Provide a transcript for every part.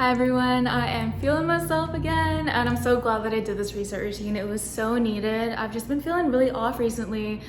Hi everyone, I am feeling myself again and I'm so glad that I did this reset routine. It was so needed. I've just been feeling really off recently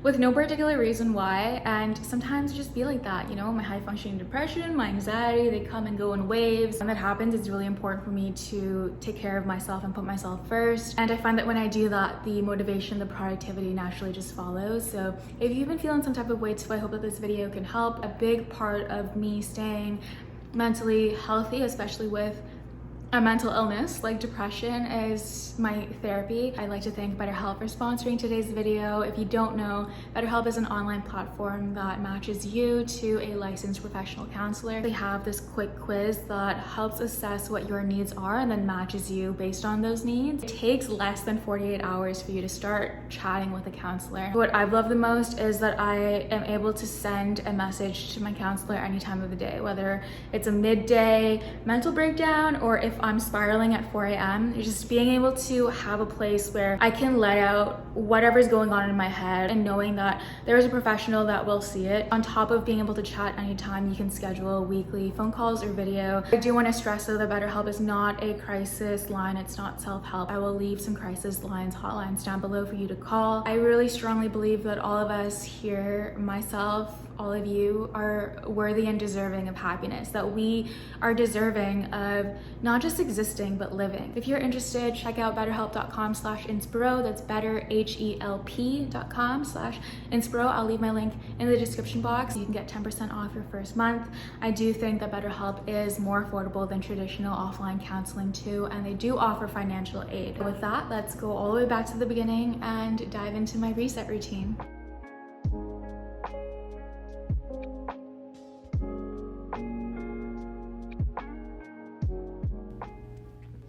with no particular reason why, and sometimes it just be like that, you know, my high functioning depression, my anxiety, they come and go in waves. When that happens, it's really important for me to take care of myself and put myself first. And I find that when I do that, the motivation, the productivity naturally just follows. So if you've been feeling some type of way too, I hope that this video can help. A big part of me staying mentally healthy, especially with a mental illness like depression, is my therapy. I'd like to thank BetterHelp for sponsoring today's video. If you don't know, BetterHelp is an online platform that matches you to a licensed professional counselor. They have this quick quiz that helps assess what your needs are and then matches you based on those needs. It takes less than 48 hours for you to start chatting with a counselor. What I've loved the most is that I am able to send a message to my counselor any time of the day, whether it's a midday mental breakdown or if I'm spiraling at 4 a.m. Just being able to have a place where I can let out whatever's going on in my head and knowing that there is a professional that will see it. On top of being able to chat anytime, you can schedule weekly phone calls or video. I do want to stress though that BetterHelp is not a crisis line. It's not self-help. I will leave some crisis lines, hotlines down below for you to call. I really strongly believe that all of us here, myself, all of you, are worthy and deserving of happiness, that we are deserving of not just existing but living. If you're interested, check out betterhelp.com/inspiro. That's betterhelp.com/inspiro. I'll leave my link in the description box. You can get 10% off your first month. I do think that BetterHelp is more affordable than traditional offline counseling too, and they do offer financial aid. With that, let's go all the way back to the beginning and dive into my reset routine.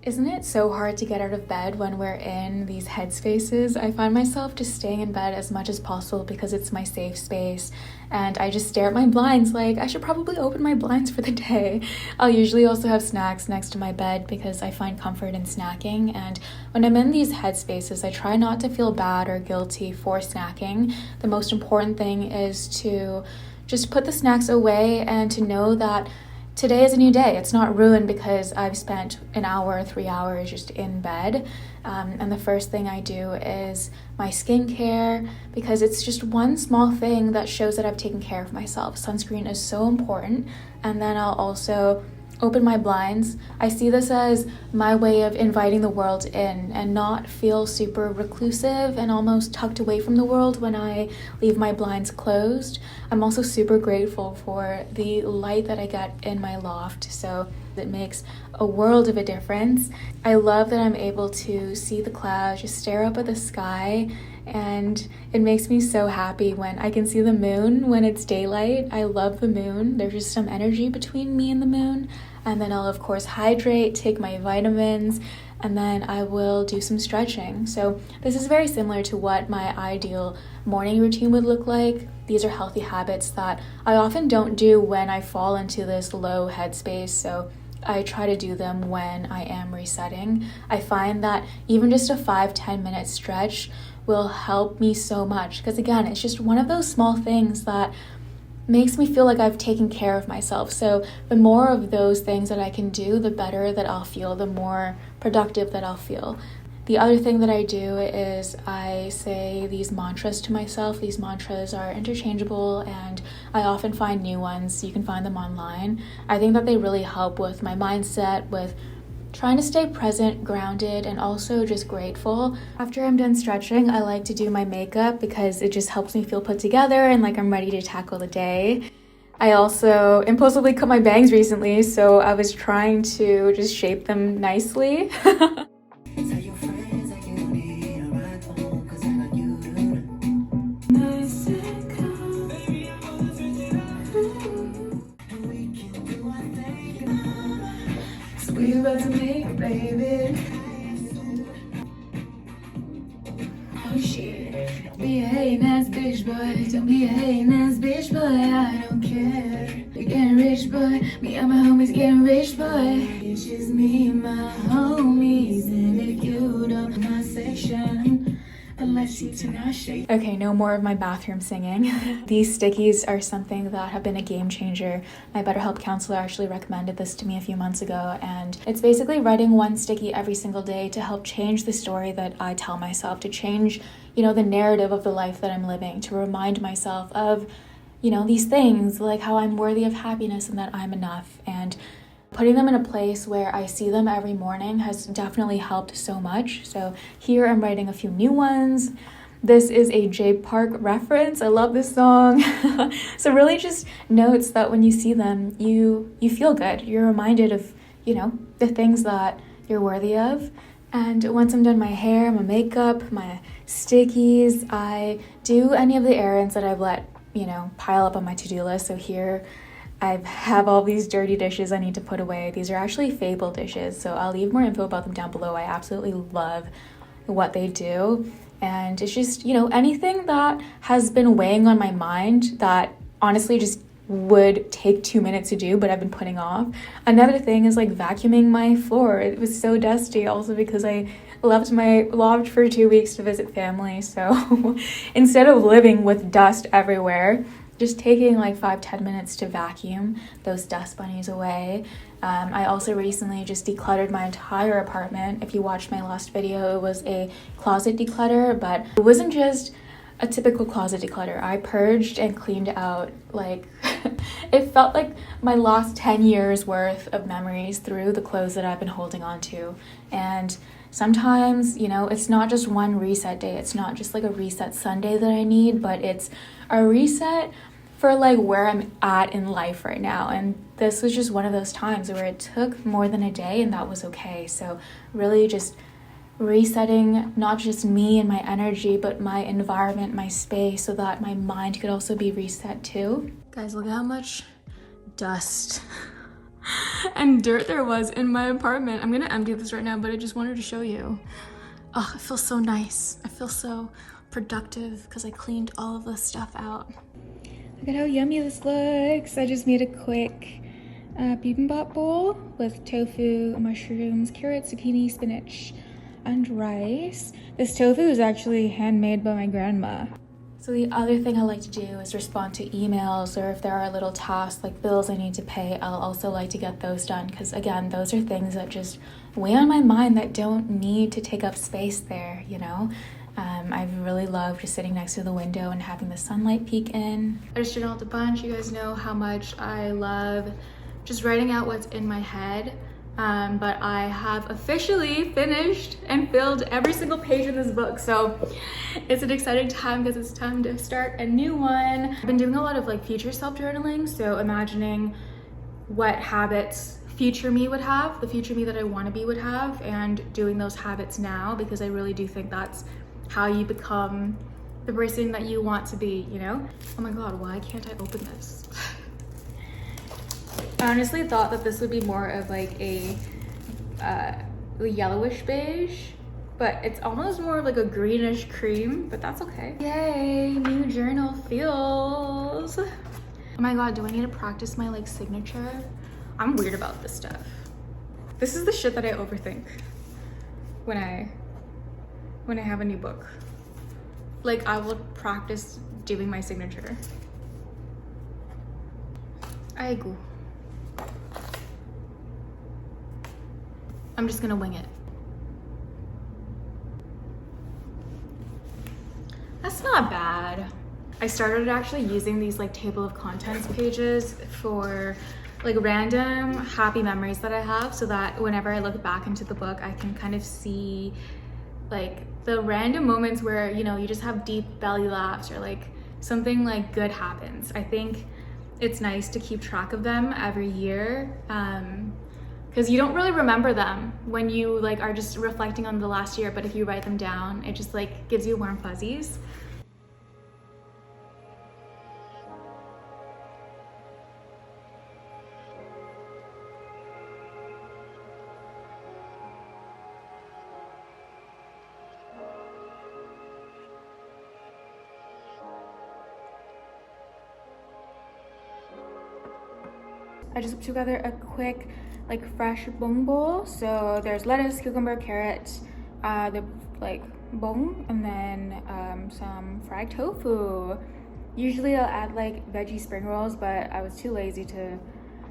Isn't it so hard to get out of bed when we're in these headspaces? I find myself just staying in bed as much as possible because it's my safe space, and I just stare at my blinds like I should probably open my blinds for the day. I'll usually also have snacks next to my bed because I find comfort in snacking, and when I'm in these headspaces, I try not to feel bad or guilty for snacking. The most important thing is to just put the snacks away and to know that today is a new day. It's not ruined because I've spent an hour, 3 hours just in bed. And the first thing I do is my skincare, because it's just one small thing that shows that I've taken care of myself. Sunscreen is so important. And then I'll also open my blinds. I see this as my way of inviting the world in and not feel super reclusive and almost tucked away from the world when I leave my blinds closed. I'm also super grateful for the light that I get in my loft, so it makes a world of a difference. I love that I'm able to see the clouds, just stare up at the sky, and it makes me so happy when I can see the moon when it's daylight. I love the moon. There's just some energy between me and the moon. And then I'll of course hydrate, take my vitamins, and then I will do some stretching. So this is very similar to what my ideal morning routine would look like. These are healthy habits that I often don't do when I fall into this low headspace, so I try to do them when I am resetting. I find that even just a 5-10 minute stretch will help me so much, because again, it's just one of those small things that makes me feel like I've taken care of myself. So the more of those things that I can do, the better that I'll feel, the more productive that I'll feel. The other thing that I do is I say these mantras to myself. These mantras are interchangeable and I often find new ones. You can find them online. I think that they really help with my mindset, with trying to stay present, grounded, and also just grateful. After I'm done stretching, I like to do my makeup because it just helps me feel put together and like I'm ready to tackle the day. I also impulsively cut my bangs recently, so I was trying to just shape them nicely. We about to make it, baby. Oh shit. Don't be a hating ass bitch, boy. Don't be a hating ass bitch, boy. I don't care. You're getting rich, boy. Me and my homies getting rich, boy. It's just me and my homies. And if you don't know my section, unless you tinashe. Okay, no more of my bathroom singing. These stickies are something that have been a game changer. My BetterHelp counselor actually recommended this to me a few months ago, and it's basically writing one sticky every single day to help change the story that I tell myself, to change, the narrative of the life that I'm living, to remind myself of, these things, like how I'm worthy of happiness and that I'm enough. And putting them in a place where I see them every morning has definitely helped so much. So here I'm writing a few new ones. This is a J Park reference. I love this song. So really just notes that when you see them, you feel good. You're reminded of, the things that you're worthy of. And once I'm done my hair, my makeup, my stickies, I do any of the errands that I've let, pile up on my to-do list. So here I have all these dirty dishes I need to put away. These are actually Fable dishes, so I'll leave more info about them down below. I absolutely love what they do. And it's just, anything that has been weighing on my mind that honestly just would take 2 minutes to do, but I've been putting off. Another thing is like vacuuming my floor. It was so dusty, also because I left for 2 weeks to visit family. So instead of living with dust everywhere, just taking like 5-10 minutes to vacuum those dust bunnies away. I also recently just decluttered my entire apartment. If you watched my last video, it was a closet declutter, but it wasn't just a typical closet declutter. I purged and cleaned out, like, it felt like my last 10 years worth of memories through the clothes that I've been holding on to. And sometimes, it's not just one reset day. It's not just like a reset Sunday that I need, but it's a reset for like where I'm at in life right now. And this was just one of those times where it took more than a day, and that was okay. So really just resetting not just me and my energy, but my environment, my space, so that my mind could also be reset too. Guys, look at how much dust and dirt there was in my apartment. I'm gonna empty this right now, but I just wanted to show you. Oh, it feels so nice. I feel so productive because I cleaned all of this stuff out. Look at how yummy this looks. I just made a quick bibimbap bowl with tofu, mushrooms, carrots, zucchini, spinach, and rice. This tofu is actually handmade by my grandma. So the other thing I like to do is respond to emails, or if there are little tasks like bills I need to pay, I'll also like to get those done, because again, those are things that just weigh on my mind that don't need to take up space there, I really love just sitting next to the window and having the sunlight peek in. I just journaled a bunch. You guys know how much I love just writing out what's in my head. But I have officially finished and filled every single page in this book. So it's an exciting time because it's time to start a new one. I've been doing a lot of like future self-journaling. So imagining what habits future me would have, the future me that I want to be would have, and doing those habits now, because I really do think that's how you become the person that you want to be, Oh my God, why can't I open this? I honestly thought that this would be more of like a yellowish beige, but it's almost more like a greenish cream, but that's okay. Yay, new journal feels. Oh my God, do I need to practice my like signature? I'm weird about this stuff. This is the shit that I overthink when I have a new book. Like, I will practice doing my signature. Aigu. I'm just gonna wing it. That's not bad. I started actually using these like table of contents pages for like random happy memories that I have, so that whenever I look back into the book, I can kind of see like the random moments where, you just have deep belly laughs, or like something like good happens. I think it's nice to keep track of them every year, because you don't really remember them when you like are just reflecting on the last year, but if you write them down, it just like gives you warm fuzzies. I just put together a quick, like fresh bung bowl. So there's lettuce, cucumber, carrot, the like bone and then some fried tofu. Usually I'll add like veggie spring rolls, but I was too lazy to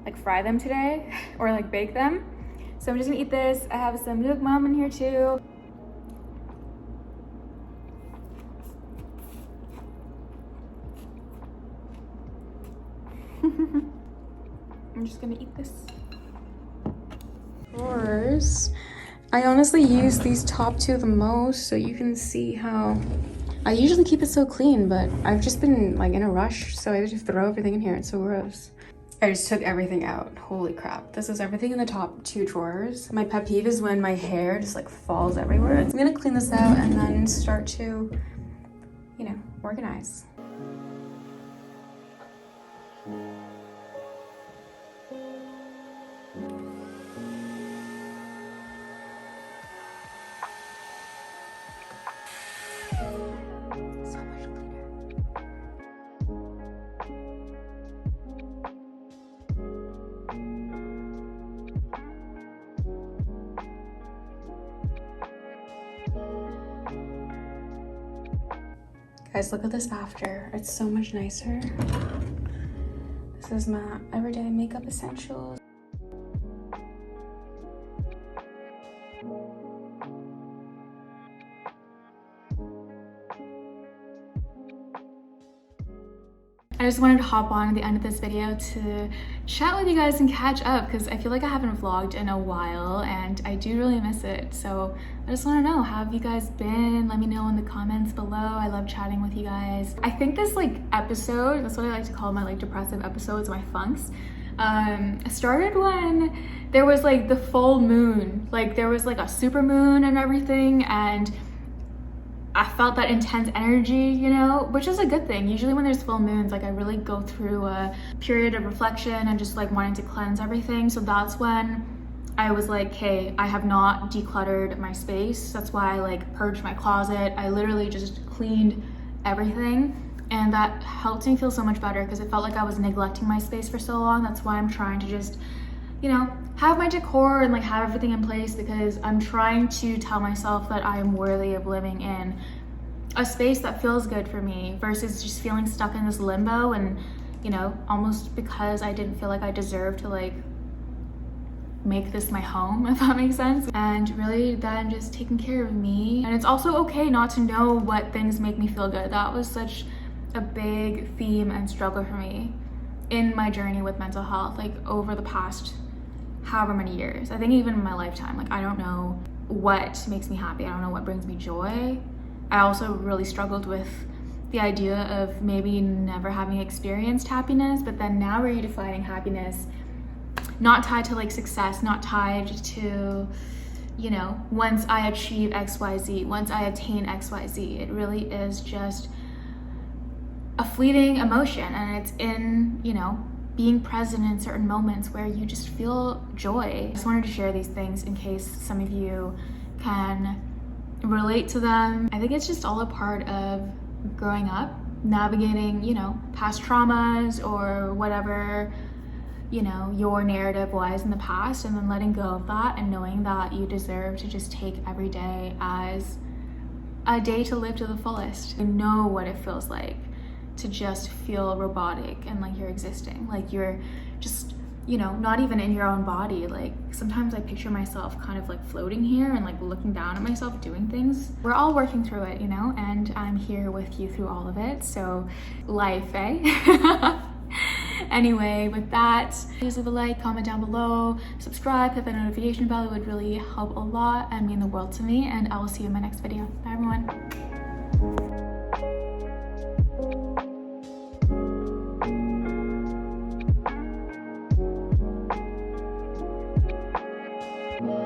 like fry them today or like bake them. So I'm just gonna eat this. I have some numb in here too. I'm just gonna eat this. Drawers. I honestly use these top two the most, so you can see how I usually keep it so clean, but I've just been like in a rush, so I just throw everything in here. It's so gross. I just took everything out. Holy crap. This is everything in the top two drawers. My pet peeve is when my hair just like falls everywhere. I'm gonna clean this out and then start to, you know, organize. Guys, look at this after. It's so much nicer. This is my everyday makeup essentials. I just wanted to hop on at the end of this video to chat with you guys and catch up because I feel like I haven't vlogged in a while and I do really miss it. So I just want to know, how have you guys been? Let me know in the comments below. I love chatting with you guys. I think this like episode, that's what I like to call my like depressive episodes, my funks, started when there was like the full moon. Like there was like a super moon and everything, and I felt that intense energy, you know, which is a good thing. Usually when there's full moons, like I really go through a period of reflection and just like wanting to cleanse everything. So that's when I was like, hey, I have not decluttered my space. That's why I like purged my closet. I literally just cleaned everything. And that helped me feel so much better because it felt like I was neglecting my space for so long. That's why I'm trying to just, you know, have my decor and like have everything in place, because I'm trying to tell myself that I am worthy of living in a space that feels good for me versus just feeling stuck in this limbo and, you know, almost because I didn't feel like I deserved to like make this my home, if that makes sense. And really then just taking care of me. And it's also okay not to know what things make me feel good. That was such a big theme and struggle for me in my journey with mental health, like over the past however many years. I think even in my lifetime, like I don't know what makes me happy. I don't know what brings me joy. I also really struggled with the idea of maybe never having experienced happiness, but then now we're defining happiness not tied to like success, not tied to, you know, once I achieve XYZ, once I attain XYZ. It really is just a fleeting emotion, and it's in, you know, being present in certain moments where you just feel joy. I just wanted to share these things in case some of you can relate to them. I think it's just all a part of growing up, navigating, you know, past traumas or whatever, you know, your narrative was in the past, and then letting go of that and knowing that you deserve to just take every day as a day to live to the fullest and know what it feels like to just feel robotic and like you're existing, like you're just, you know, not even in your own body. Like sometimes I picture myself kind of like floating here and like looking down at myself doing things. We're all working through it, you know, and I'm here with you through all of it. So life, eh? Anyway, with that, please leave a like, comment down below, subscribe, hit that notification bell. It would really help a lot and mean the world to me, and I will see you in my next video. Bye everyone.